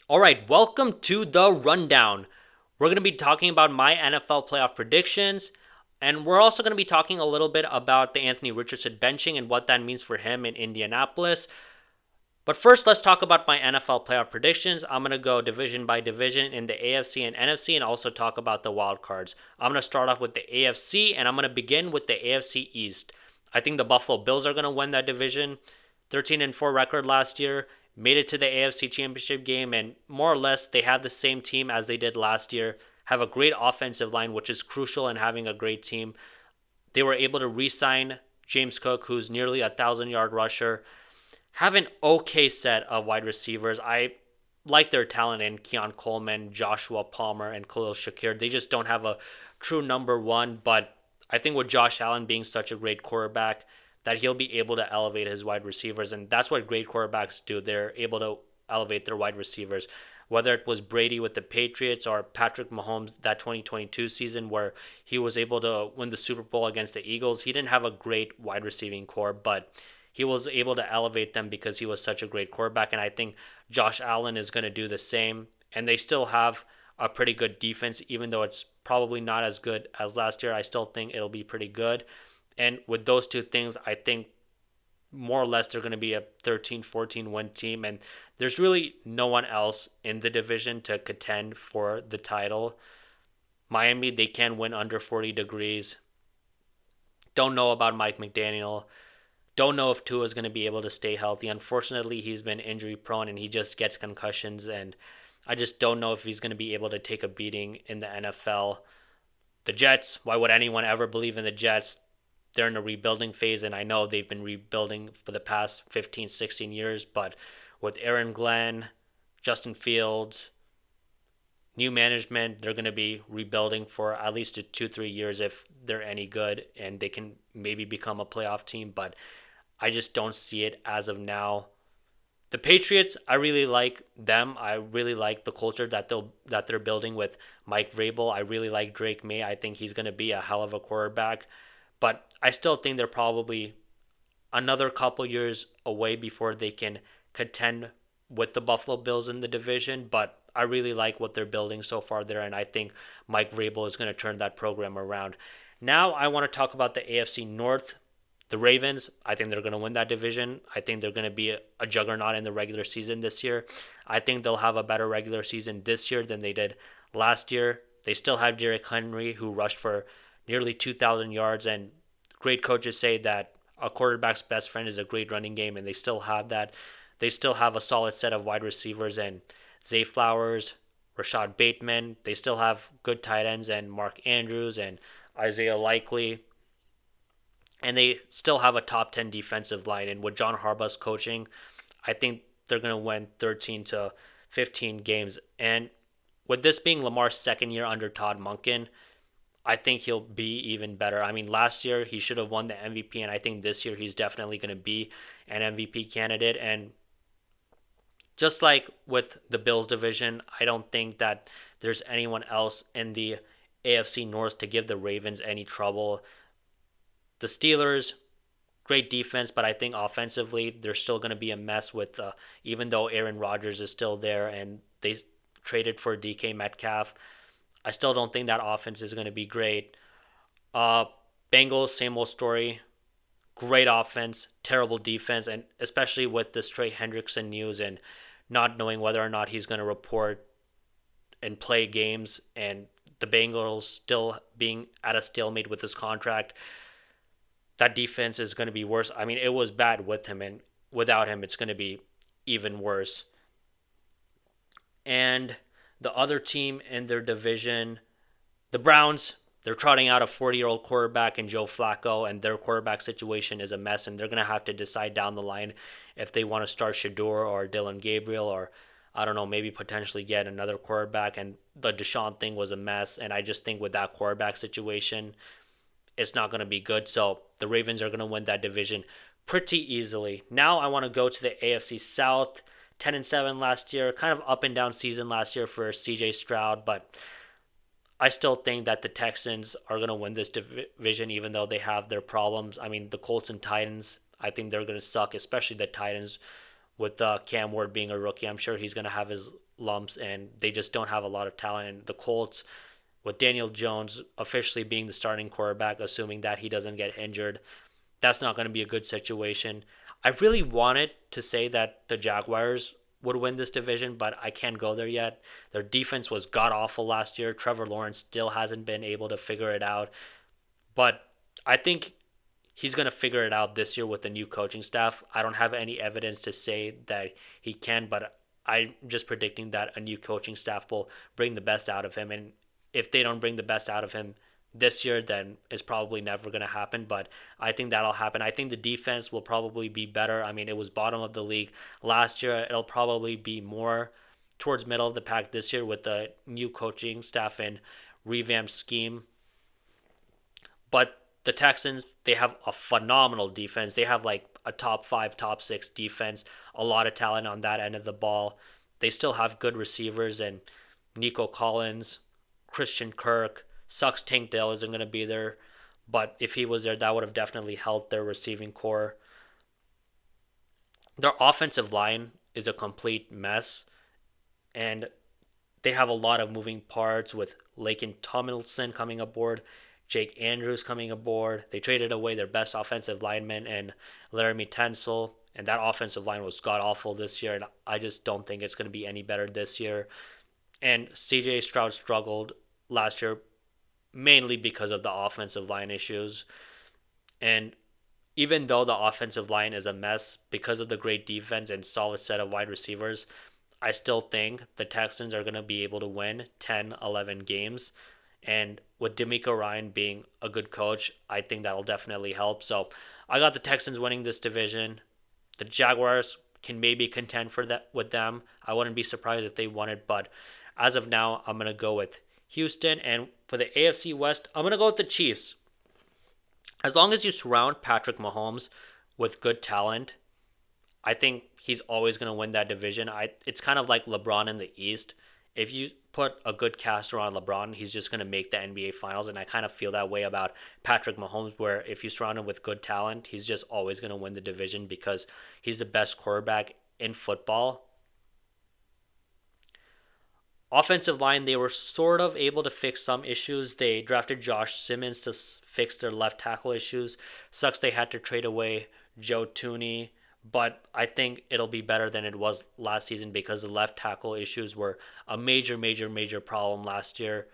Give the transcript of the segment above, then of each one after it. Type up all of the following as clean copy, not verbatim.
All right, welcome to the rundown. We're going to be talking about my NFL playoff predictions, and we're also going to be talking a little bit about the Anthony Richardson benching and what that means for him in Indianapolis. But first, let's talk about my NFL playoff predictions. I'm going to go division by division in the AFC and NFC and also talk about the wild cards. I'm going to start off with the AFC, and I'm going to begin with the AFC East. I think the Buffalo Bills are going to win that division. 13-4 record last year, made it to the AFC Championship game, and more or less they have the same team as they did last year. Have a great offensive line, which is crucial in having a great team. They were able to re-sign James Cook, who's nearly 1,000-yard rusher. Have an okay set of wide receivers. I like their talent in Keon Coleman, Joshua Palmer, and Khalil Shakir. They just don't have a true number one, but I think with Josh Allen being such a great quarterback, that he'll be able to elevate his wide receivers, and that's what great quarterbacks do. They're able to elevate their wide receivers. Whether it was Brady with the Patriots or Patrick Mahomes that 2022 season where he was able to win the Super Bowl against the Eagles, he didn't have a great wide receiving core, but he was able to elevate them because he was such a great quarterback. And I think Josh Allen is going to do the same. And they still have a pretty good defense, even though it's probably not as good as last year. I still think it'll be pretty good. And with those two things, I think more or less they're going to be a 13-14 win team. And there's really no one else in the division to contend for the title. Miami, they can win under 40 degrees. Don't know about Mike McDaniel. Don't know if Tua is going to be able to stay healthy. Unfortunately, he's been injury prone and he just gets concussions. And I just don't know if he's going to be able to take a beating in the NFL. The Jets, why would anyone ever believe in the Jets? They're in a rebuilding phase, and I know they've been rebuilding for the past 15, 16 years. But with Aaron Glenn, Justin Fields, new management, they're going to be rebuilding for at least 2, 3 years if they're any good, and they can maybe become a playoff team. But I just don't see it as of now. The Patriots, I really like them. I really like the culture that they're building with Mike Vrabel. I really like Drake May. I think he's going to be a hell of a quarterback. But I still think they're probably another couple years away before they can contend with the Buffalo Bills in the division. But I really like what they're building so far there, and I think Mike Vrabel is going to turn that program around. Now I want to talk about the AFC North. The Ravens, I think they're going to win that division. I think they're going to be a juggernaut in the regular season this year. I think they'll have a better regular season this year than they did last year. They still have Derrick Henry, who rushed for nearly 2,000 yards, and great coaches say that a quarterback's best friend is a great running game, and they still have that. They still have a solid set of wide receivers and Zay Flowers, Rashad Bateman. They still have good tight ends and Mark Andrews and Isaiah Likely, and they still have a top 10 defensive line. And with John Harbaugh's coaching, I think they're going to win 13 to 15 games. And with this being Lamar's second year under Todd Monken, I think he'll be even better. I mean, last year he should have won the MVP, and I think this year he's definitely going to be an MVP candidate. And just like with the Bills division, I don't think that there's anyone else in the AFC North to give the Ravens any trouble. The Steelers, great defense, but I think offensively they're still going to be a mess with even though Aaron Rodgers is still there and they traded for DK Metcalf. I still don't think that offense is going to be great. Uh, Bengals, same old story. Great offense, terrible defense, and especially with this Trey Hendrickson news and not knowing whether or not he's going to report and play games, and the Bengals still being at a stalemate with his contract. That defense is going to be worse. I mean, it was bad with him, and without him, it's going to be even worse. And the other team in their division, the Browns, they're trotting out a 40-year-old quarterback in Joe Flacco, and their quarterback situation is a mess, and they're going to have to decide down the line if they want to start Shador or Dylan Gabriel or, I don't know, maybe potentially get another quarterback. And the Deshaun thing was a mess, and I just think with that quarterback situation, it's not going to be good. So the Ravens are going to win that division pretty easily. Now I want to go to the AFC South. 10-7 last year, kind of up and down season last year for CJ Stroud, but I still think that the Texans are going to win this division even though they have their problems. I mean, the Colts and Titans, I think they're going to suck, especially the Titans with Cam Ward being a rookie. I'm sure he's going to have his lumps, and they just don't have a lot of talent. And the Colts, with Daniel Jones officially being the starting quarterback, assuming that he doesn't get injured, that's not going to be a good situation. I really wanted to say that the Jaguars would win this division, but I can't go there yet. Their defense was god awful last year. Trevor Lawrence still hasn't been able to figure it out. But I think he's going to figure it out this year with the new coaching staff. I don't have any evidence to say that he can, but I'm just predicting that a new coaching staff will bring the best out of him. And if they don't bring the best out of him this year, then it's probably never going to happen. But I think that'll happen. I think the defense will probably be better. I mean, it was bottom of the league last year. It'll probably be more towards middle of the pack this year with the new coaching staff and revamped scheme. But the Texans, they have a phenomenal defense. They have like a top 5, top 6 defense, a lot of talent on that end of the ball. They still have good receivers and Nico Collins, Christian Kirk. Sucks Tank Dell isn't going to be there, but if he was there, that would have definitely helped their receiving core. Their offensive line is a complete mess, and they have a lot of moving parts with Laken Tomlinson coming aboard, Jake Andrews coming aboard. They traded away their best offensive lineman and Laramie Tunsil, and that offensive line was god awful this year, and I just don't think it's going to be any better this year. And CJ Stroud struggled last year mainly because of the offensive line issues. And even though the offensive line is a mess because of the great defense and solid set of wide receivers, I still think the Texans are going to be able to win 10, 11 games. And with D'Amico Ryan being a good coach, I think that'll definitely help. So I got the Texans winning this division. The Jaguars can maybe contend for that with them. I wouldn't be surprised if they won it, but as of now, I'm going to go with Houston. And for the AFC West, I'm going to go with the Chiefs. As long as you surround Patrick Mahomes with good talent, I think he's always going to win that division. It's kind of like LeBron in the East. If you put a good cast around LeBron, he's just going to make the NBA Finals. And I kind of feel that way about Patrick Mahomes, where if you surround him with good talent, he's just always going to win the division because he's the best quarterback in football. Offensive line, they were sort of able to fix some issues. They drafted Josh Simmons to fix their left tackle issues. Sucks they had to trade away Joe Thuney, but I think it'll be better than it was last season because the left tackle issues were a major problem last year.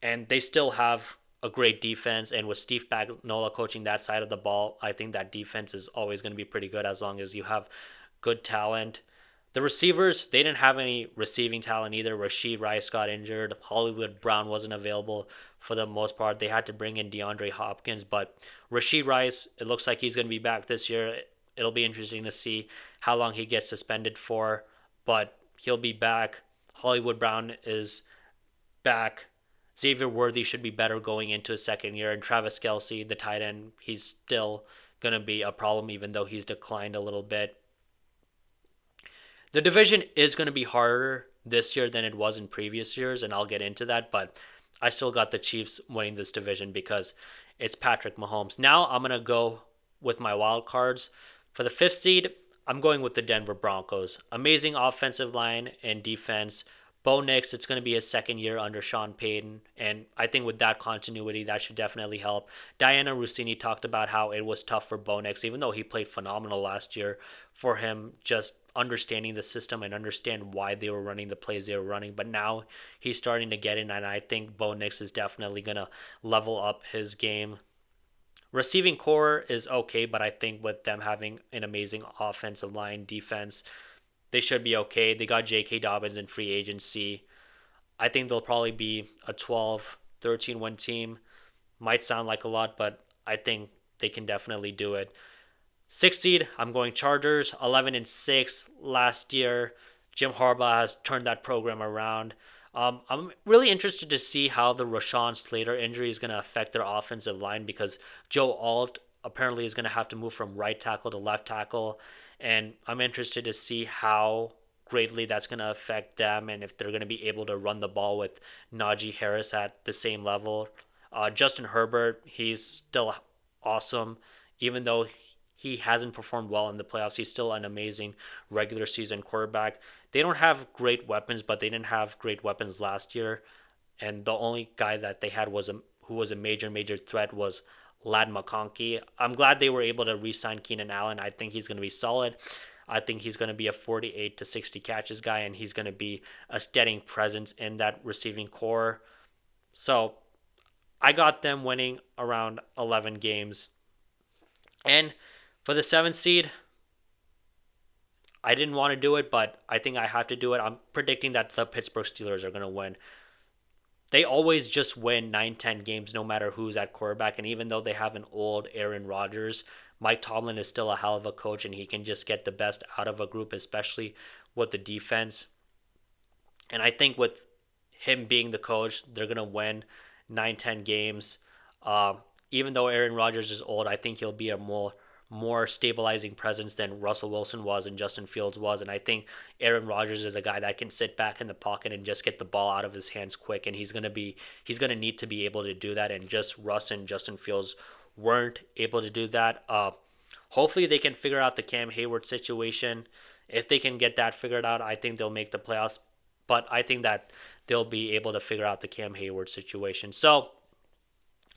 And they still have a great defense, and with Steve Spagnuolo coaching that side of the ball, I think that defense is always going to be pretty good as long as you have good talent. The receivers, they didn't have any receiving talent either. Rashee Rice got injured. Hollywood Brown wasn't available for the most part. They had to bring in DeAndre Hopkins, but Rashee Rice, it looks like he's going to be back this year. It'll be interesting to see how long he gets suspended for, but he'll be back. Hollywood Brown is back. Xavier Worthy should be better going into his second year, and Travis Kelce, the tight end, he's still going to be a problem even though he's declined a little bit. The division is going to be harder this year than it was in previous years, and I'll get into that, but I still got the Chiefs winning this division because it's Patrick Mahomes. Now I'm going to go with my wild cards. For the 5th seed, I'm going with the Denver Broncos. Amazing offensive line and defense. Bo Nix, it's going to be his second year under Sean Payton, and I think with that continuity, that should definitely help. Diana Rossini talked about how it was tough for Bo Nix, even though he played phenomenal last year, for him just understanding the system and understand why they were running the plays they were running. But now he's starting to get in, and I think Bo Nix is definitely going to level up his game. Receiving core is okay, but I think with them having an amazing offensive line defense, they should be okay. They got J.K. Dobbins in free agency. I think they'll probably be a 12, 13-win team. Might sound like a lot, but I think they can definitely do it. 6th seed, I'm going Chargers, 11-6 last year. Jim Harbaugh has turned that program around. I'm really interested to see how the Rashawn Slater injury is going to affect their offensive line because Joe Alt apparently is going to have to move from right tackle to left tackle. And I'm interested to see how greatly that's going to affect them and if they're going to be able to run the ball with Najee Harris at the same level. Justin Herbert, he's still awesome. Even though he hasn't performed well in the playoffs, he's still an amazing regular season quarterback. they don't have great weapons, but they didn't have great weapons last year. And the only guy that they had who was a major threat was Lad McConkey. I'm glad they were able to re-sign Keenan Allen. I think he's going to be solid. I think he's going to be a 48 to 60 catches guy, and he's going to be a steadying presence in that receiving core. So I got them winning around 11 games. And for the 7th seed, I didn't want to do it, but I think I have to do it. I'm predicting that the Pittsburgh Steelers are going to win. They always just win 9-10 games no matter who's at quarterback. And even though they have an old Aaron Rodgers, Mike Tomlin is still a hell of a coach, and he can just get the best out of a group, especially with the defense. And I think with him being the coach, they're going to win 9-10 games. Even though Aaron Rodgers is old, I think he'll be a more stabilizing presence than Russell Wilson was and Justin Fields was. And I think Aaron Rodgers is a guy that can sit back in the pocket and just get the ball out of his hands quick. And he's gonna need to be able to do that. And just Russ and Justin Fields weren't able to do that. Hopefully they can figure out the Cam Hayward situation. If they can get that figured out, I think they'll make the playoffs. But I think that they'll be able to figure out the Cam Hayward situation. So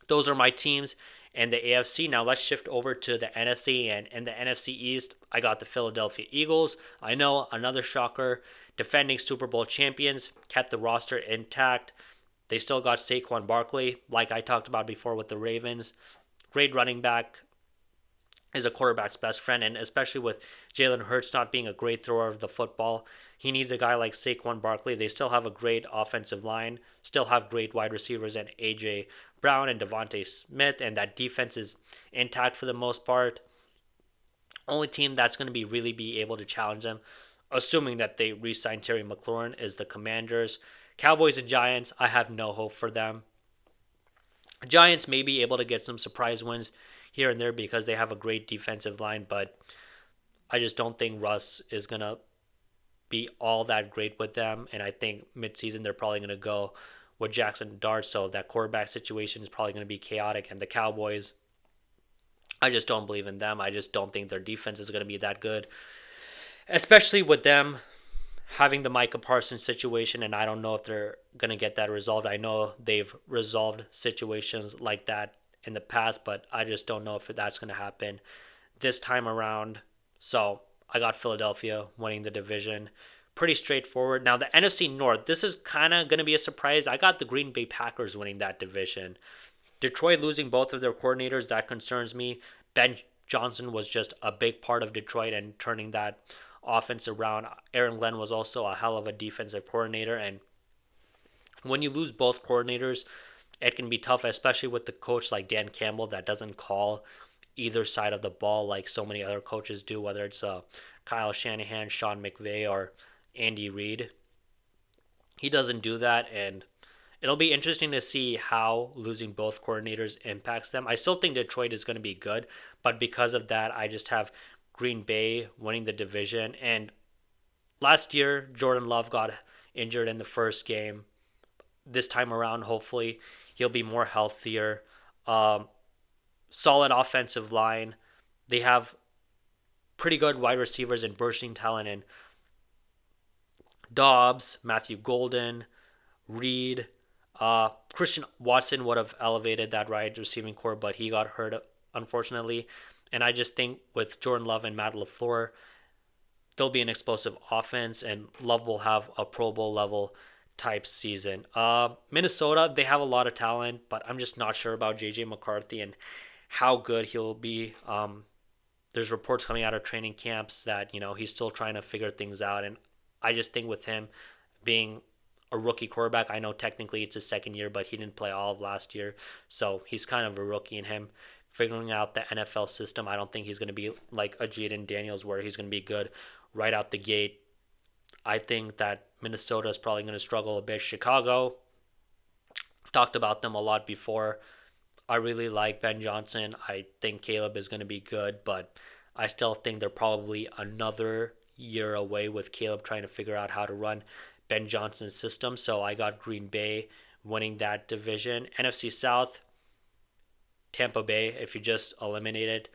those are my teams and the AFC. Now let's shift over to the NFC, and in the NFC East, I got the Philadelphia Eagles. I know, another shocker. Defending Super Bowl champions, kept the roster intact. They still got Saquon Barkley, like I talked about before with the Ravens. Great running back, is a quarterback's best friend, and especially with Jalen Hurts not being a great thrower of the football, he needs a guy like Saquon Barkley. They still have a great offensive line, still have great wide receivers and A.J. Brown and Devontae Smith, and that defense is intact for the most part. Only team that's going to really be able to challenge them, assuming that they re-sign Terry McLaurin, is the Commanders. Cowboys and Giants, I have no hope for them. Giants may be able to get some surprise wins here and there because they have a great defensive line, but I just don't think Russ is going to be all that great with them. And I think midseason they're probably going to go with Jackson Dart, so that quarterback situation is probably going to be chaotic. And the Cowboys, I just don't believe in them. I just don't think their defense is going to be that good, especially with them having the Micah Parsons situation, and I don't know if they're going to get that resolved. I know they've resolved situations like that in the past, but I just don't know if that's going to happen this time around. So I got Philadelphia winning the division. Pretty straightforward. Now the NFC North, this is kind of going to be a surprise. I got the Green Bay Packers winning that division. Detroit losing both of their coordinators, that concerns me. Ben Johnson was just a big part of Detroit and turning that offense around. Aaron Glenn was also a hell of a defensive coordinator, and when you lose both coordinators, it can be tough, especially with the coach like Dan Campbell that doesn't call either side of the ball like so many other coaches do, whether it's Kyle Shanahan, Sean McVay, or Andy Reid. He doesn't do that, and it'll be interesting to see how losing both coordinators impacts them. I still think Detroit is going to be good, but because of that, I just have Green Bay winning the division. And last year, Jordan Love got injured in the first game. This time around, hopefully, he'll be more healthier. Solid offensive line. They have pretty good wide receivers and bursting talent in Dobbs, Matthew Golden, Reed. Christian Watson would have elevated that wide receiving core, but he got hurt, unfortunately. And I just think with Jordan Love and Matt LaFleur, there'll be an explosive offense, and Love will have a Pro Bowl level type season. Minnesota, they have a lot of talent, but I'm just not sure about J.J. McCarthy and how good he'll be. There's reports coming out of training camps that, he's still trying to figure things out. And I just think with him being a rookie quarterback, I know technically it's his second year, but he didn't play all of last year. So he's kind of a rookie in him figuring out the NFL system. I don't think he's going to be like a Jaden Daniels where he's going to be good right out the gate. I think that Minnesota is probably going to struggle a bit. Chicago, I've talked about them a lot before. I really like Ben Johnson. I think Caleb is going to be good, but I still think they're probably another year away with Caleb trying to figure out how to run Ben Johnson's system. So I got Green Bay winning that division. NFC South, Tampa Bay, if you just eliminated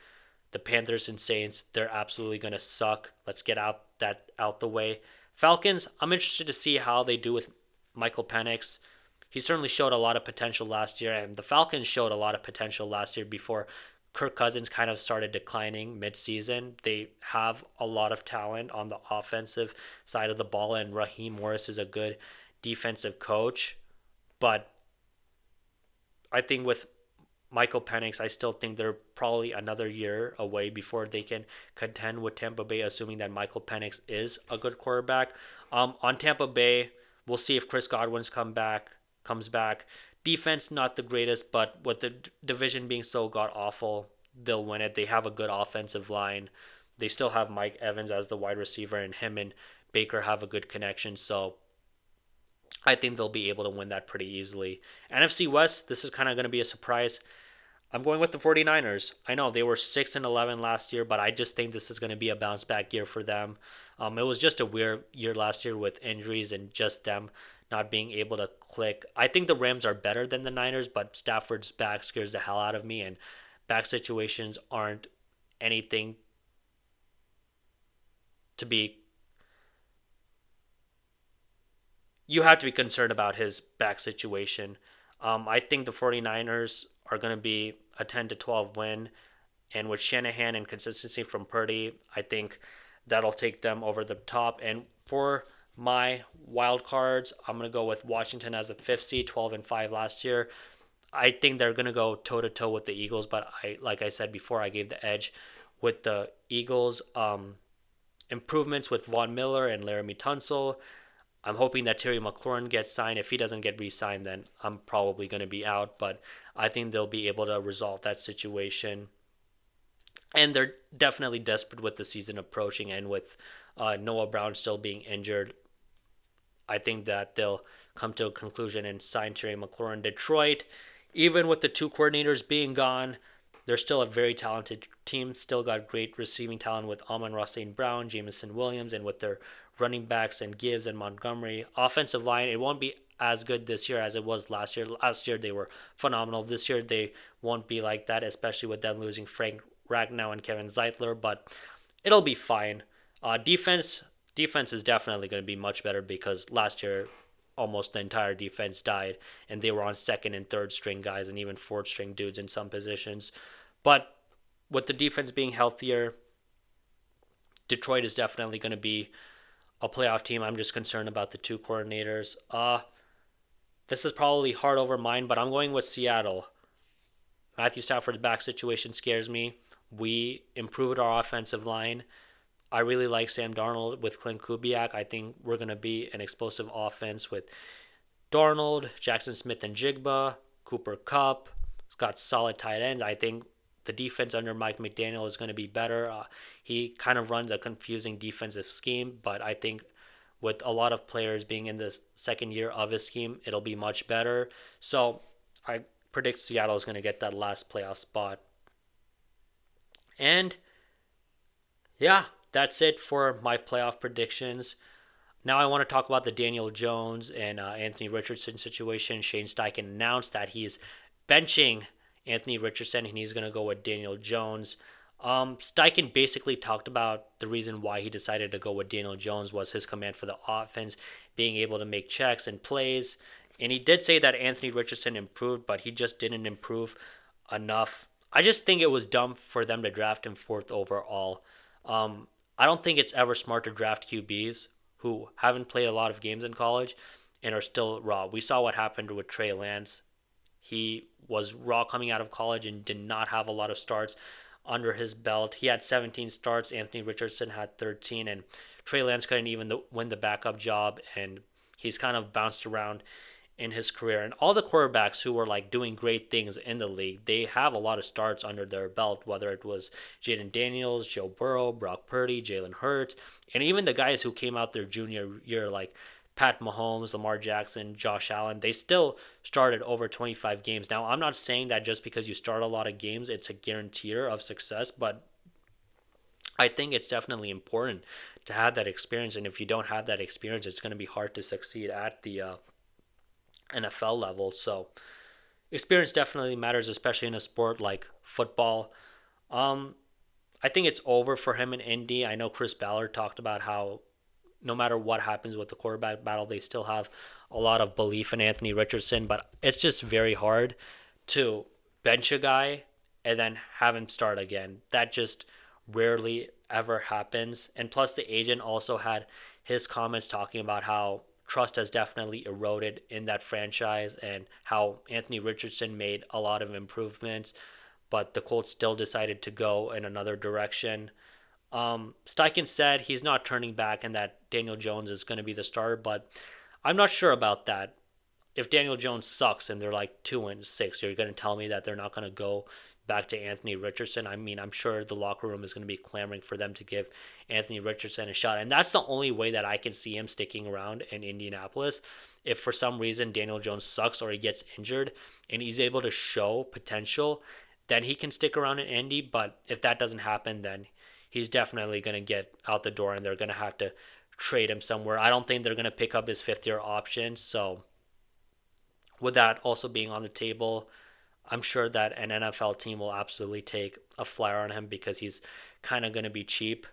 the Panthers and Saints, they're absolutely going to suck. Let's get out the way. Falcons, I'm interested to see how they do with Michael Penix. He certainly showed a lot of potential last year, and the Falcons showed a lot of potential last year before Kirk Cousins kind of started declining mid-season. They have a lot of talent on the offensive side of the ball, and Raheem Morris is a good defensive coach. But I think with Michael Penix, I still think they're probably another year away before they can contend with Tampa Bay, assuming that Michael Penix is a good quarterback. On Tampa Bay, we'll see if Chris Godwin's comes back. Defense not the greatest, but with the division being so god awful, they'll win it. They have a good offensive line. They still have Mike Evans as the wide receiver, and him and Baker have a good connection. So I think they'll be able to win that pretty easily. NFC West, this is kind of going to be a surprise. I'm going with the 49ers. I know they were 6-11 last year, but I just think this is going to be a bounce back year for them. It was just a weird year last year with injuries and just them not being able to click. I think the Rams are better than the Niners, but Stafford's back scares the hell out of me, and back situations aren't anything to be. You have to be concerned about his back situation. I think the 49ers are going to be a 10 to 12 win. And with Shanahan and consistency from Purdy, I think that'll take them over the top. And for my wild cards, I'm going to go with Washington as the fifth seed, 12-5 last year. I think they're going to go toe to toe with the Eagles, but like I said before, I gave the edge with the Eagles. Improvements with Von Miller and Laramie Tunsil. I'm hoping that Terry McLaurin gets signed. If he doesn't get re-signed, then I'm probably going to be out. But I think they'll be able to resolve that situation. And they're definitely desperate with the season approaching, and with Noah Brown still being injured. I think that they'll come to a conclusion and sign Terry McLaurin. Detroit, even with the two coordinators being gone, they're still a very talented team. Still got great receiving talent with Amon-Ra St. Brown, Jameson Williams, and with their running backs and Gibbs and Montgomery. Offensive line, it won't be as good this year as it was last year. Last year they were phenomenal. This year they won't be like that, especially with them losing Frank Ragnow and Kevin Zeitler, but it'll be fine. Defense is definitely going to be much better because last year almost the entire defense died, and they were on second and third string guys and even fourth string dudes in some positions. But with the defense being healthier, Detroit is definitely going to be a playoff team. I'm just concerned about the two coordinators. This is probably hard over mine, but I'm going with Seattle. Matthew Stafford's back situation scares me. We improved our offensive line. I really like Sam Darnold with Clint Kubiak. I think we're going to be an explosive offense with Darnold, Jackson Smith and Jigba, Cooper Kupp. It's got solid tight ends. I think the defense under Mike McDaniel is going to be better. He kind of runs a confusing defensive scheme, but I think with a lot of players being in the second year of his scheme, it'll be much better. So I predict Seattle is going to get that last playoff spot. And yeah, that's it for my playoff predictions. Now I want to talk about the Daniel Jones and Anthony Richardson situation. Shane Steichen announced that he's benching Anthony Richardson and he's going to go with Daniel Jones. Steichen basically talked about the reason why he decided to go with Daniel Jones was his command for the offense, being able to make checks and plays. And he did say that Anthony Richardson improved, but he just didn't improve enough. I just think it was dumb for them to draft him fourth overall. I don't think it's ever smart to draft QBs who haven't played a lot of games in college and are still raw. We saw what happened with Trey Lance. He was raw coming out of college and did not have a lot of starts under his belt. He had 17 starts. Anthony Richardson had 13, and Trey Lance couldn't even win the backup job, and he's kind of bounced around in his career. And all the quarterbacks who were like doing great things in the league, they have a lot of starts under their belt, whether it was Jaden Daniels, Joe Burrow, Brock Purdy, Jalen Hurts, and even the guys who came out their junior year like Pat Mahomes, Lamar Jackson, Josh Allen, they still started over 25 games. Now, I'm not saying that just because you start a lot of games, it's a guaranteer of success, but I think it's definitely important to have that experience. And if you don't have that experience, it's going to be hard to succeed at the NFL level. So experience definitely matters, especially in a sport like football. I think it's over for him in Indy. I know Chris Ballard talked about how no matter what happens with the quarterback battle, they still have a lot of belief in Anthony Richardson. But it's just very hard to bench a guy and then have him start again. That just rarely ever happens. And plus, the agent also had his comments talking about how trust has definitely eroded in that franchise and how Anthony Richardson made a lot of improvements, but the Colts still decided to go in another direction. Steichen said he's not turning back and that Daniel Jones is going to be the starter, but I'm not sure about that. If Daniel Jones sucks and they're like 2-6, you're going to tell me that they're not going to go back to Anthony Richardson? I mean, I'm sure the locker room is going to be clamoring for them to give Anthony Richardson a shot. And that's the only way that I can see him sticking around in Indianapolis. If for some reason Daniel Jones sucks or he gets injured and he's able to show potential, then he can stick around in Indy. But if that doesn't happen, then he's definitely going to get out the door and they're going to have to trade him somewhere. I don't think they're going to pick up his fifth-year option. So with that also being on the table, I'm sure that an NFL team will absolutely take a flyer on him because he's kind of going to be cheap.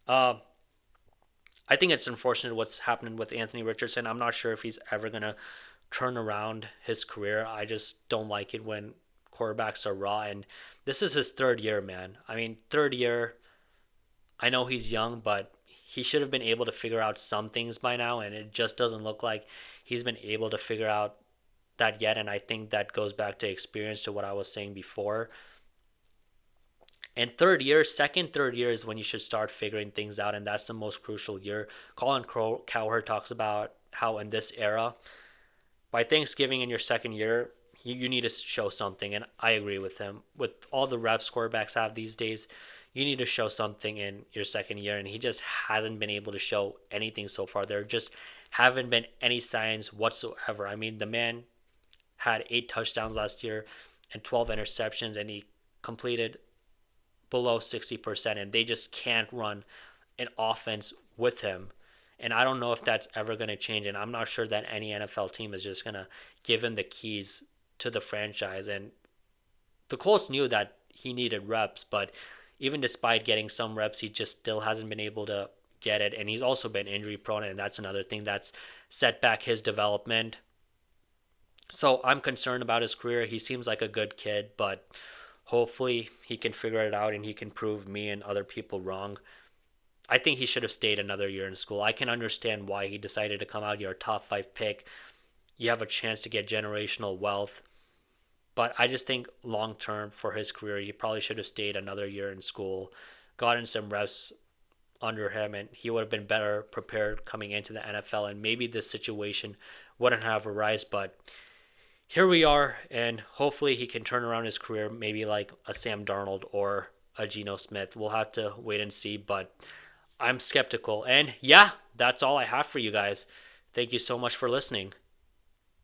I think it's unfortunate what's happening with Anthony Richardson. I'm not sure if he's ever going to turn around his career. I just don't like it when quarterbacks are raw. And this is his third year, man. I mean, third year, I know he's young, but he should have been able to figure out some things by now. And it just doesn't look like he's been able to figure out that yet. And I think that goes back to experience, to what I was saying before. And third year is when you should start figuring things out, and that's the most crucial year. Colin Cowherd talks about how in this era, by Thanksgiving in your second year, you need to show something, and I agree with him. With all the reps quarterbacks have these days, you need to show something in your second year, and he just hasn't been able to show anything so far. There just haven't been any signs whatsoever. I mean, the man had 8 touchdowns last year and 12 interceptions, and he completed below 60%, and they just can't run an offense with him. And I don't know if that's ever going to change, and I'm not sure that any NFL team is just going to give him the keys to the franchise. And the Colts knew that he needed reps, but even despite getting some reps, he just still hasn't been able to get it. And he's also been injury prone, and that's another thing that's set back his development. So I'm concerned about his career. He seems like a good kid, but hopefully he can figure it out and he can prove me and other people wrong. I think he should have stayed another year in school. I can understand why he decided to come out. You're a top 5 pick. You have a chance to get generational wealth. But I just think long term for his career, he probably should have stayed another year in school, gotten some reps under him, and he would have been better prepared coming into the NFL. And maybe this situation wouldn't have arisen. But here we are, and hopefully he can turn around his career, maybe like a Sam Darnold or a Geno Smith. We'll have to wait and see, but I'm skeptical. And yeah, that's all I have for you guys. Thank you so much for listening.